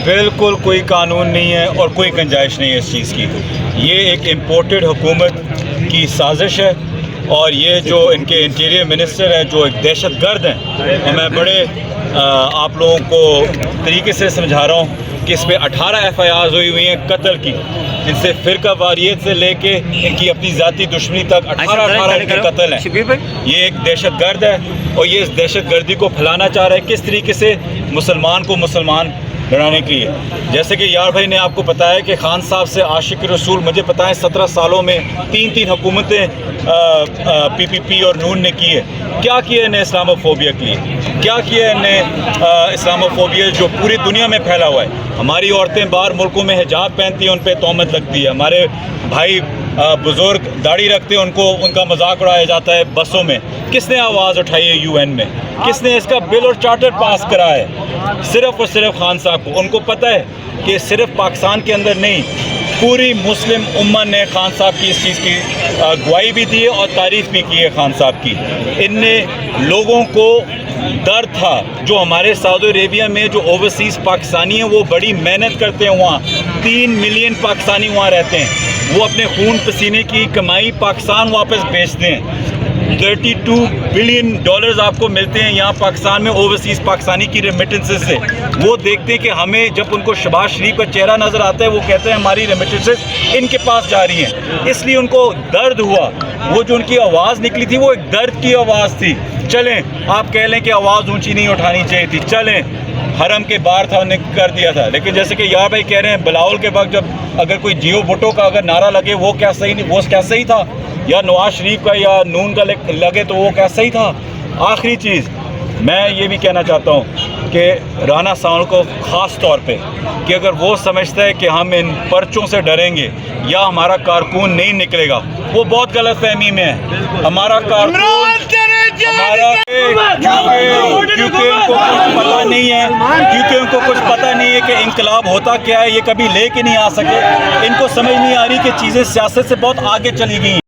بالکل کوئی قانون نہیں ہے اور کوئی گنجائش نہیں ہے اس چیز کی. یہ ایک امپورٹڈ حکومت کی سازش ہے اور یہ جو ان کے انٹیریئر منسٹر ہیں جو ایک دہشت گرد ہیں، اور میں بڑے آپ لوگوں کو طریقے سے سمجھا رہا ہوں کہ اس پہ 18 FIRs ہوئی ہیں قتل کی. ان سے فرقہ واریت سے لے کے ان کی اپنی ذاتی دشمنی تک 18 ان کے قتل ہیں. یہ ایک دہشت گرد ہے اور یہ اس دہشت گردی کو پھیلانا چاہ رہا ہے کس طریقے سے مسلمان کو مسلمان لڑانے کے لیے. جیسے کہ یار بھائی نے آپ کو بتایا کہ خان صاحب سے عاشق رسول مجھے پتہ ہے 17 سالوں میں تین حکومتیں PPP اور نون نے کی ہے. کیا کیا انہیں اسلامو فوبیا کے لیے؟ کیا کیا انہیں اسلامو فوبیا جو پوری دنیا میں پھیلا ہوا ہے؟ ہماری عورتیں باہر ملکوں میں حجاب پہنتی ہیں، ان پہ تہمت لگتی ہے. ہمارے بھائی بزرگ داڑھی رکھتے ہیں، ان کا مذاق اڑایا جاتا ہے بسوں میں. کس نے آواز اٹھائی ہے UN میں؟ کس نے اس کا بل اور چارٹر پاس کرا ہے؟ صرف اور صرف خان صاحب کو. ان کو پتہ ہے کہ صرف پاکستان کے اندر نہیں، پوری مسلم امت نے خان صاحب کی اس چیز کی گواہی بھی دی ہے اور تعریف بھی کی ہے خان صاحب کی. ان نے لوگوں کو ڈر تھا جو ہمارے سعودی عربیہ میں جو اوورسیز پاکستانی ہیں وہ بڑی محنت کرتے ہیں، وہاں 3 ملین پاکستانی وہاں رہتے ہیں، وہ اپنے خون پسینے کی کمائی پاکستان واپس بیچتے ہیں. $32 بلین آپ کو ملتے ہیں یہاں پاکستان میں اوورسیز پاکستانی کی ریمیٹنسز سے. وہ دیکھتے ہیں کہ ہمیں جب ان کو شہباز شریف کا چہرہ نظر آتا ہے وہ کہتے ہیں ہماری ریمیٹنسز ان کے پاس جا رہی ہیں. اس لیے ان کو درد ہوا. وہ جو ان کی آواز نکلی تھی وہ ایک درد کی آواز تھی. چلیں آپ کہہ لیں کہ آواز اونچی نہیں اٹھانی چاہیے تھی، چلیں حرم کے باہر تھا انہیں کر دیا تھا. لیکن جیسے کہ یار بھائی کہہ رہے ہیں بلاول کے وقت جب اگر کوئی جیو بھٹو کا اگر نعرہ لگے وہ کیا صحیح نہیں، وہ کیا صحیح تھا؟ یا نواز شریف کا یا نون کا لگے تو وہ کیا صحیح تھا؟ آخری چیز میں یہ بھی کہنا چاہتا ہوں کہ رانا ساؤنڈ کو خاص طور پہ کہ اگر وہ سمجھتا ہے کہ ہم ان پرچوں سے ڈریں گے یا ہمارا کارکن نہیں نکلے گا وہ بہت غلط فہمی میں ہے. ہمارا کارکن کیونکہ ان کو کچھ پتہ نہیں ہے، کیونکہ ان کو کچھ پتہ نہیں ہے کہ انقلاب ہوتا کیا ہے، یہ کبھی لے کے نہیں آ سکے. ان کو سمجھ نہیں آ رہی کہ چیزیں سیاست سے بہت آگے چلی گئی.